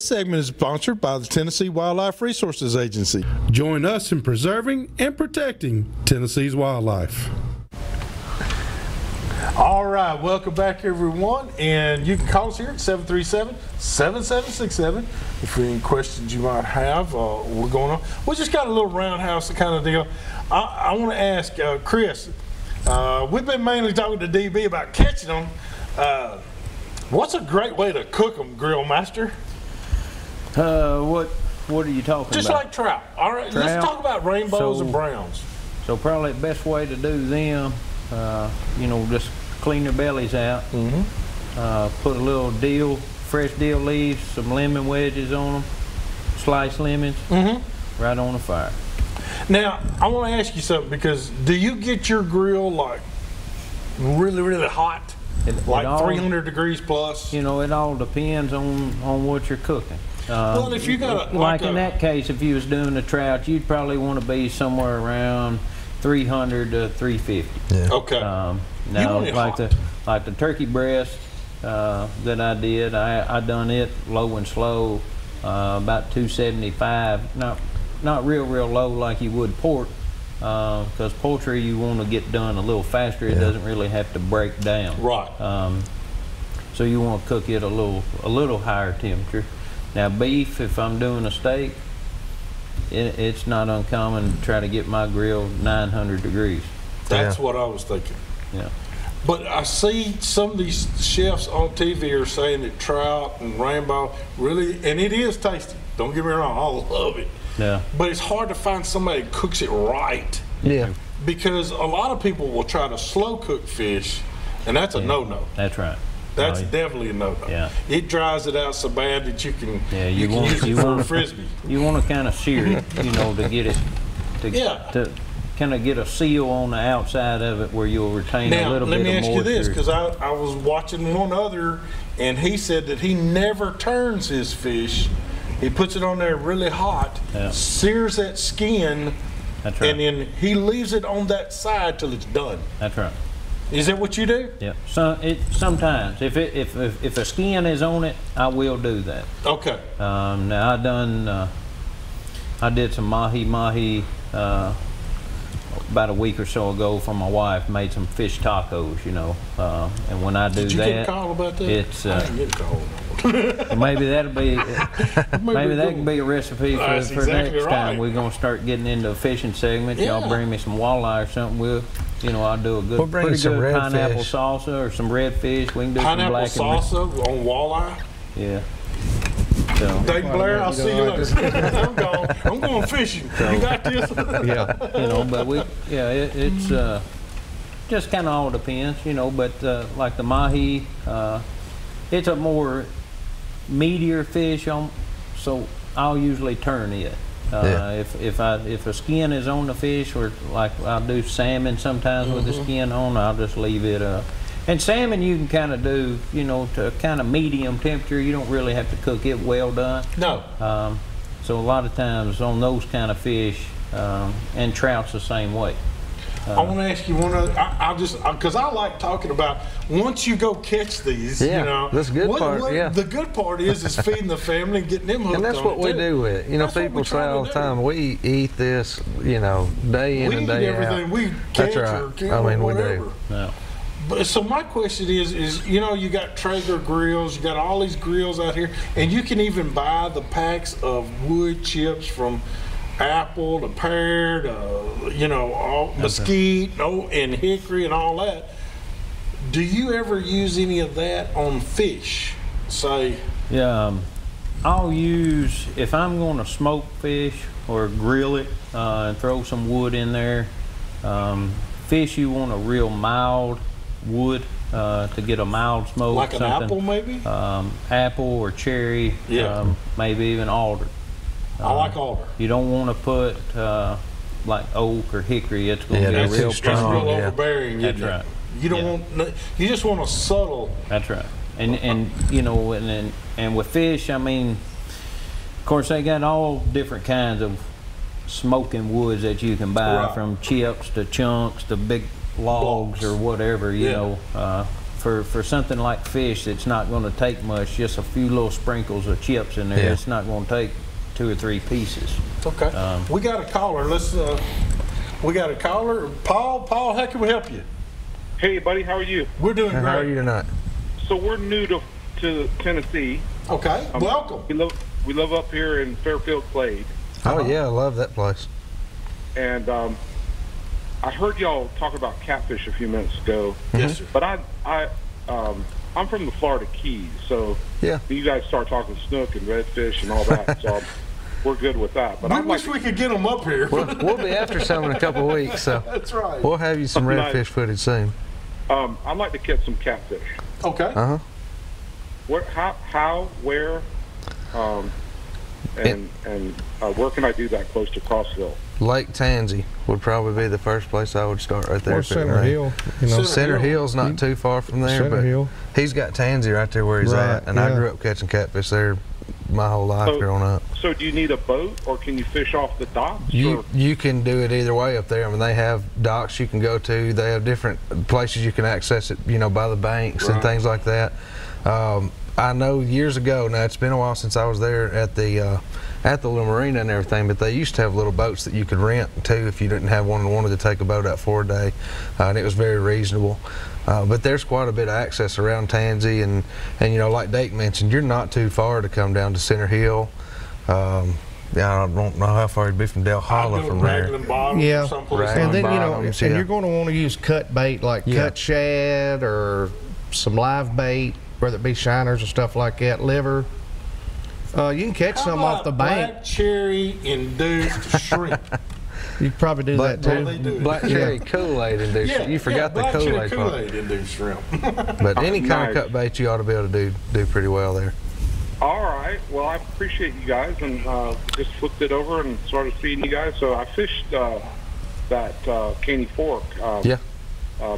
This segment is sponsored by the Tennessee Wildlife Resources Agency. Join us in preserving and protecting Tennessee's wildlife. All right, welcome back, everyone. And you can call us here at 737-7767 if there are any questions you might have. We're going on. We just got a little roundhouse kind of deal. I want to ask Chris. We've been mainly talking to DB about catching them. What's a great way to cook them, Grill Master? What are you talking Just about? like trout. All right, Trout? let's talk about rainbows and browns. So probably the best way to do them, you know, just clean their bellies out. Put a little dill, fresh dill leaves, some lemon wedges on them, sliced lemons, right on the fire. Now, I want to ask you something, because do you get your grill like really, really hot? Like 300 degrees plus? You know, it all depends on what you're cooking. Well, if you got like in that case, if you was doing the trout, you'd probably want to be somewhere around 300 to 350. Yeah. Okay. Now, like the turkey breast that I did, I done it low and slow, about 275. Not real low like you would pork, because poultry you want to get done a little faster. It doesn't really have to break down. Right. So you want to cook it a little higher temperature. Now beef, if I'm doing a steak, it's not uncommon to try to get my grill 900 degrees. That's what I was thinking. Yeah. But I see some of these chefs on TV are saying that trout and rainbow really, and it is tasty. Don't get me wrong, I love it. Yeah. But it's hard to find somebody that cooks it right. Yeah. Because a lot of people will try to slow cook fish, and that's a no-no. That's right. That's definitely a no-no. Yeah. It dries it out so bad that you can, you can use it for a frisbee. You want to kind of sear it, you know, to get it to kind of get a seal on the outside of it where you'll retain a little bit of moisture. Now, let me ask you this, because I was watching one other, and he said that he never turns his fish. He puts it on there really hot, sears that skin, and then he leaves it on that side till it's done. That's right. Is that what you do? Yeah. Sometimes, if a skin is on it, I will do that. Okay. Now I did some mahi about a week or so ago for my wife. Made some fish tacos, you know. And when I do Did you get a call about that? It's I didn't get a call. maybe that could be a recipe for next time. We're gonna start getting into a fishing segment. Y'all bring me some walleye or something. I'll do a pretty good pineapple salsa or some redfish. We can do pineapple some black salsa on walleye. Yeah. So, Dayton, Blair, I'll see you later. I'm going fishing. So, you got this? Yeah. You know, but it's just kind of all depends, you know. But like the mahi, it's a more meatier fish, so I'll usually turn it. If a skin is on the fish, or like I'll do salmon sometimes with the skin on, I'll just leave it. And salmon you can kind of do, you know, to kind of medium temperature. You don't really have to cook it well done. No. So a lot of times on those kind of fish, and trout's the same way. I want to ask you one other. Because I like talking about once you go catch these. Yeah, you know, that's the good part. The good part is feeding the family and getting them hooked. And that's what we do with it. You know, people say all the time, we eat this, you know, day in and day out. We eat everything we catch or kill or whatever. We do. Yeah. But so my question is you know, you got Traeger grills, you got all these grills out here, and you can even buy the packs of wood chips from apple to pear to, you know, all mesquite and hickory and all that. Do you ever use any of that on fish? Say, I'll use, if I'm going to smoke fish or grill it and throw some wood in there. Fish, you want a real mild wood to get a mild smoke. Like an apple, maybe? Apple or cherry, maybe even alder. I like alder. You don't want to put like oak or hickory. It's going to get real strong. It's real overbearing. That's right. You don't want. You just want a subtle. That's right. And you know, and with fish, I mean, of course, they got all different kinds of smoking woods that you can buy, from chips to chunks to big logs or whatever. You know, for something like fish that's not going to take much, just a few little sprinkles of chips in there. Yeah. It's not going to take 2 or 3 pieces. Okay. We got a caller. We got a caller. Paul, how can we help you? Hey, buddy, how are you? We're doing great. How are you tonight? So we're new to Tennessee. Okay, welcome. We live up here in Fairfield Glade. Oh yeah, I love that place. And I heard y'all talk about catfish a few minutes ago. Yes, sir. But I'm from the Florida Keys, so Yeah. you guys start talking snook and redfish and all that, so we're good with that. But We I'd wish like we could get them up here. We'll be after some in a couple of weeks, so That's right. we'll have you some redfish footage soon. I'd like to catch some catfish. Okay. Where, how, where, and where can I do that close to Crossville? Lake Tansy would probably be the first place I would start right there. Or if it Center rained. Hill. You know, Center Hill's not too far from there, Center but Hill. he's got Tansy right there where he's Right, at, and I yeah. grew up catching catfish there my whole life So- growing up. So do you need a boat, or can you fish off the docks? You can do it either way up there. I mean, they have docks you can go to. They have different places you can access it, you know, by the banks and things like that. I know years ago, now it's been a while since I was there at the little marina and everything, but they used to have little boats that you could rent too if you didn't have one and wanted to take a boat out for a day, and it was very reasonable. But there's quite a bit of access around Tansy, and you know, like Dayton mentioned, you're not too far to come down to Center Hill. Yeah, I don't know how far it'd be from Del Hollow from there. Yeah, Someplace. and then you know, Bottoms, and yeah. you're going to want to use cut bait like cut shad or some live bait, whether it be shiners or stuff like that, liver. You can catch some off the bank. Black cherry induced shrimp. You could probably do that Well, too. they do. Black cherry Kool-Aid induced. You forgot the black cherry Kool-Aid part. Kool-Aid induced shrimp. But any kind Nice. of cut bait you ought to be able to do pretty well there. All right. Well, I appreciate you guys, and just flipped it over and started feeding you guys. So I fished that Caney Fork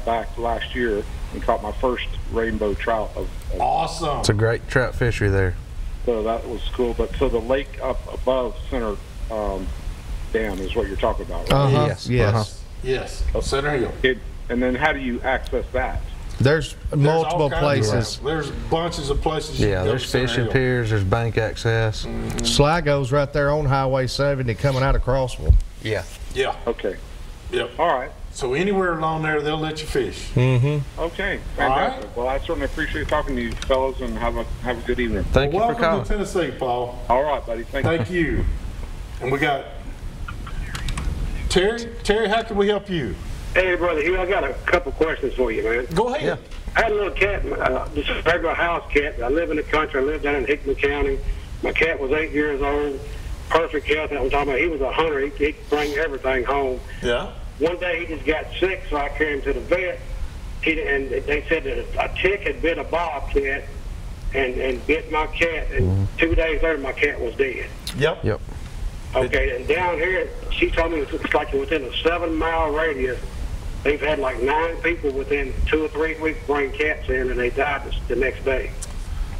back last year and caught my first rainbow trout. Awesome. It's a great trout fishery there. So that was cool. But so the lake up above Center Dam is what you're talking about, right? Yes. Yes. Yes. Center Hill. And then how do you access that? There's multiple all kinds of places. There's bunches of places. You Yeah, can go there's to Center fishing Hill. piers, there's bank access. Sligo's right there on Highway 70 coming out of Crossville. Yeah. Yeah. Okay. Yep. All right. So anywhere along there, they'll let you fish. Okay. Fantastic. right. Well, I certainly appreciate talking to you fellas, and have a good evening. Thank you for Welcome calling. to Tennessee, Paul. All right, buddy. Thank you. Thank you. And we got Terry. Terry, how can we help you? Hey, brother Hugh, I got a couple questions for you, man. Go ahead. Yeah. I had a little cat, just a regular house cat. I live in the country. I live down in Hickman County. My cat was 8 years old, perfect health. I'm talking about he was a hunter. He could bring everything home. Yeah. One day he just got sick, so I carried him to the vet. And they said that a tick had bit a bobcat and bit my cat. And 2 days later, my cat was dead. Yep. Okay, and down here, she told me it's like within a 7-mile radius, they've had like 9 people within 2 or 3 weeks bring cats in, and they died the next day.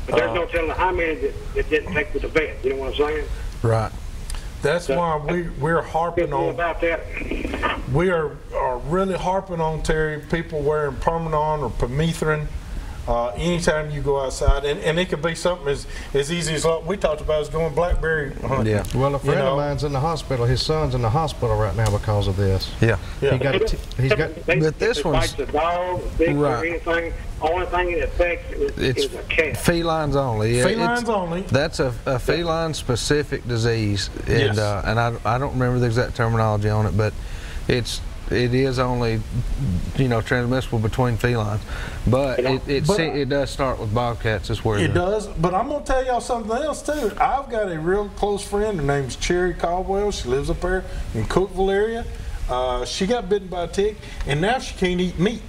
But there's no telling how many that didn't take to the vet. You know what I'm saying? Right. That's why we're harping More on. about that. We are really harping on, Terry, people wearing Permanon or Permethrin anytime you go outside, and it could be something as easy as like we talked about, is going blackberry hunting. Yeah. Well, a friend of mine's in the hospital. His son's in the hospital right now because of this. Yeah. Yeah. He's got. But this if it one's- bites a dog, a pig, or Right. anything. Only thing it affects It's is a cat. felines only. Yeah, Felines only. That's a feline specific disease, and Yes. and I don't remember the exact terminology on it, but it is only transmissible between felines, but it does start with bobcats. Is where It does, but I'm gonna tell y'all something else too. I've got a real close friend. Her name's Cherry Caldwell. She lives up there in Cookeville area. She got bitten by a tick, and now she can't eat meat.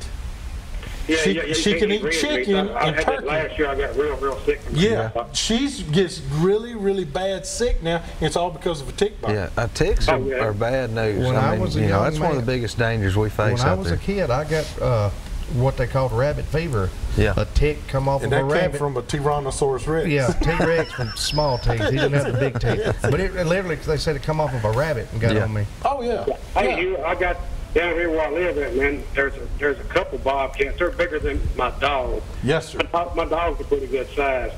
She can eat chicken I and had that turkey. last year. I got real sick. From Yeah, that. she gets really bad sick now. It's all because of a tick bite. Yeah, ticks Oh, yeah. are bad news. When I was a young that's one of the man- biggest dangers we face When I out was there. a kid, I got what they called rabbit fever. Yeah. A tick come off And of that a came rabbit. from a Tyrannosaurus Rex. Yeah, T-Rex from small teeth. He didn't have the big teeth. But it literally, they said it come off of a rabbit and got Yeah. on me. Oh yeah. Hey, Yeah. Hugh, I got down here where I live at, man, there's a couple bobcats. They're bigger than my dog. Yes, sir. My dog's a pretty good size.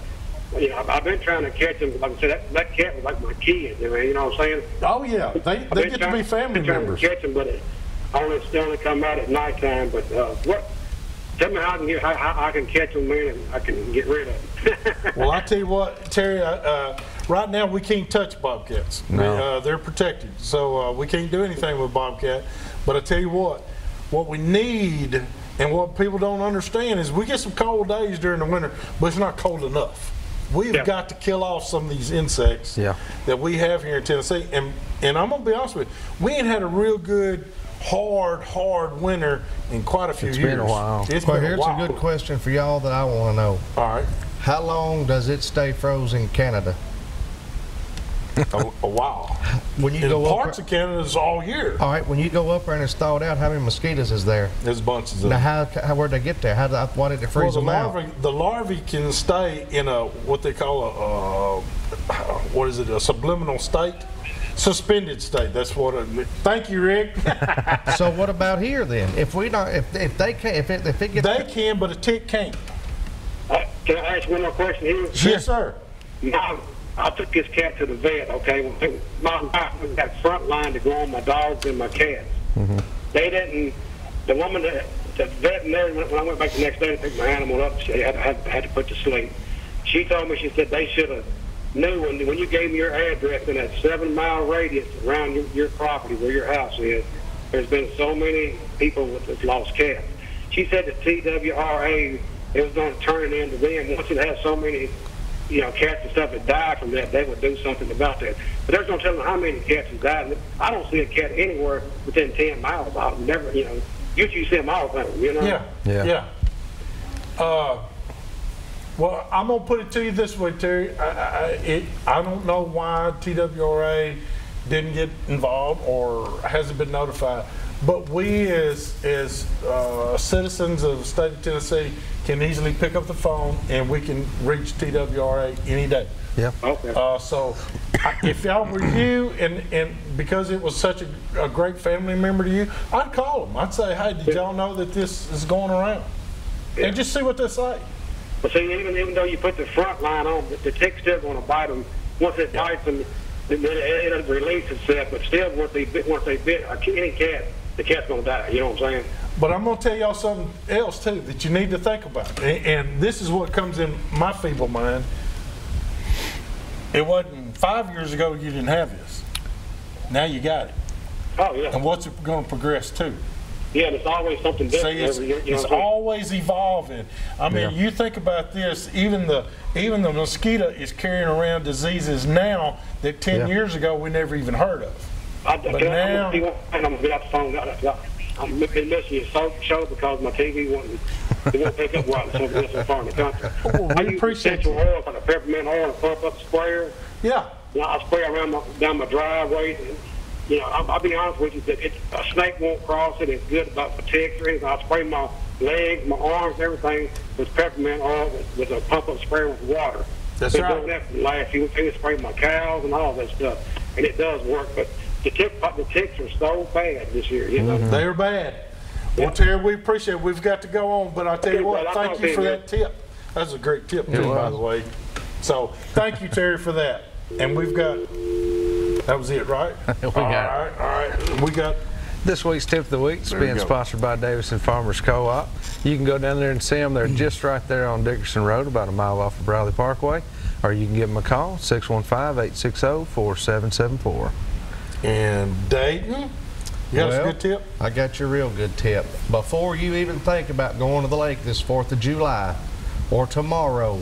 You know, I've been trying to catch them. Like I said, that cat was like my kid. You know what I'm saying? Oh yeah, they get to be family members. To catch them, but they only come out at nighttime. But tell me how I can catch them, man, and I can get rid of them. Well, I tell you what, Terry. Right now we can't touch bobcats. No. They're protected, so we can't do anything with bobcat. But I tell you what we need, and what people don't understand is we get some cold days during the winter, but it's not cold enough. We've got to kill off some of these insects that we have here in Tennessee. And I'm going to be honest with you, we ain't had a real good, hard winter in quite a few years. It's been a while. It's been Here's a while. a good question for y'all that I want to know. All right. How long does it stay frozen in Canada? A while. When you In go parts up, of Canada, it's all year. all right, when you go up there and it's thawed out, how many mosquitoes is there? There's bunches of Now, them. where'd they get there? Why did it freeze them out? The larvae can stay in what they call a subliminal state, suspended state. That's what. Thank you, Rick. So what about here then? If we don't, if they can't, if it gets, They can, but a tick can't. Can I ask one more question here? Yes, sir. I took this cat to the vet, okay? My wife got front line to go on my dogs and my cats. They didn't, the woman, the veterinarian, when I went back the next day to pick my animal up, she had to put to sleep. She told me, she said they should have knew when you gave me your address in that 7-mile radius around your property where your house is, there's been so many people with lost cats. She said that TWRA, it was going to turn it into them. Once it has so many, cats and stuff that died from that, they would do something about that. But there's no telling how many cats have died. I don't see a cat anywhere within 10 miles. I've never, you see them all the time, Yeah. Well, I'm gonna put it to you this way, Terry. I don't know why TWRA didn't get involved or hasn't been notified, but we as citizens of the state of Tennessee can easily pick up the phone and we can reach TWRA any day. Yeah. Okay. So if y'all were you, and because it was such a great family member to you, I'd call them. I'd say, hey, did y'all know that this is going around? And just see what they say. But see, even though you put the front line on, the tick's still going to bite them. Once it bites them, it doesn't release itself. But still, once they bit any cat, the cat's going to die. You know what I'm saying? But I'm going to tell y'all something else, too, that you need to think about. And this is what comes in my feeble mind. It wasn't 5 years ago you didn't have this. Now you got it. Oh, yeah. And what's it going to progress to? Yeah, and it's always something different every year. It's always evolving. I mean, you think about this, even the mosquito is carrying around diseases now that 10 years ago we never even heard of. But now, I'm going to get off the phone. I've been missing your show because my TV won't pick up right something else so far in the country. Oh, we appreciate you. Oil, like a peppermint oil, and pump up the sprayer. Yeah. I spray around down my driveway. And, I'll be honest with you, that a snake won't cross it. It's good about for ticks or anything. I spray my legs, my arms, everything with peppermint oil with a pump up sprayer with water. That's been right. doing that for the last few weeks. I spray my cows and all that stuff, and it does work. But the ticks are so bad this year. They are bad. Well, Terry, we appreciate it. We've got to go on, but I'll tell you what, thank you for that tip. That's a great tip, too, by the way. So thank you, Terry, for that. And we've got, that was it, right? All right. We got this week's tip of the week is being sponsored by Davison Farmers Co-op. You can go down there and see them. They're just right there on Dickerson Road, about a mile off of Bradley Parkway. Or you can give them a call, 615-860-4774. And Dayton, you got a good tip? I got your real good tip. Before you even think about going to the lake this 4th of July or tomorrow,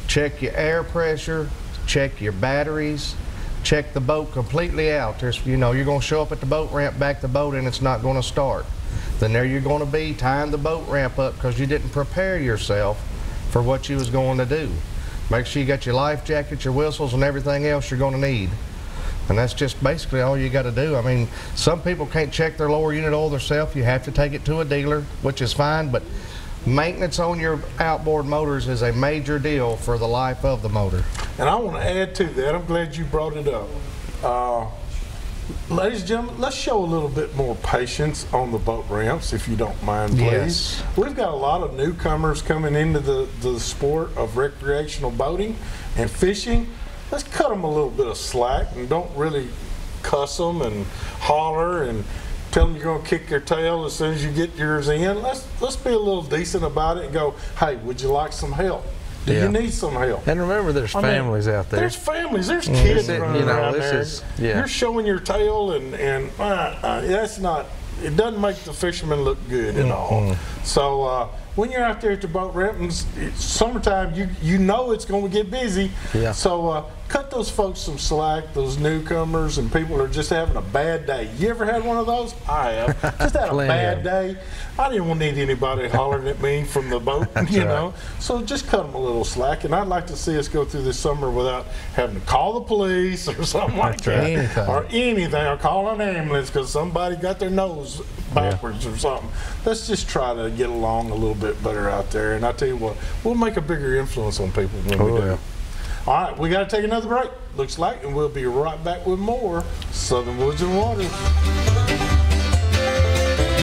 check your air pressure, check your batteries, check the boat completely out. You're going to show up at the boat ramp, back the boat, and it's not going to start. Then there you're going to be tying the boat ramp up because you didn't prepare yourself for what you was going to do. Make sure you got your life jackets, your whistles, and everything else you're going to need. And that's just basically all you got to do. I mean, some people can't check their lower unit oil themselves. You have to take it to a dealer, which is fine, but maintenance on your outboard motors is a major deal for the life of the motor. And I want to add to that, I'm glad you brought it up. Ladies and gentlemen, let's show a little bit more patience on the boat ramps, if you don't mind, please. Yes. We've got a lot of newcomers coming into the sport of recreational boating and fishing. Let's cut them a little bit of slack and don't really cuss them and holler and tell them you're going to kick their tail as soon as you get yours in. Let's be a little decent about it and go, hey, would you like some help? Do you need some help? And remember, there's families out there. There's families. There's kids running around there. Yeah. You're showing your tail, and that's not. It doesn't make the fishermen look good at all. So when you're out there at the boat ramp, it's summertime, you know it's going to get busy. Yeah. So cut those folks some slack, those newcomers and people that are just having a bad day. You ever had one of those? I have. Just had a bad day. I didn't need anybody hollering at me from the boat, you know. So just cut them a little slack. And I'd like to see us go through this summer without having to call the police or something like that. Or anything. Or call an ambulance because somebody got their nose backwards or something. Let's just try to get along a little bit better out there. And I tell you what, we'll make a bigger influence on people when we do. All right, we got to take another break, looks like, and we'll be right back with more Southern Woods and Water.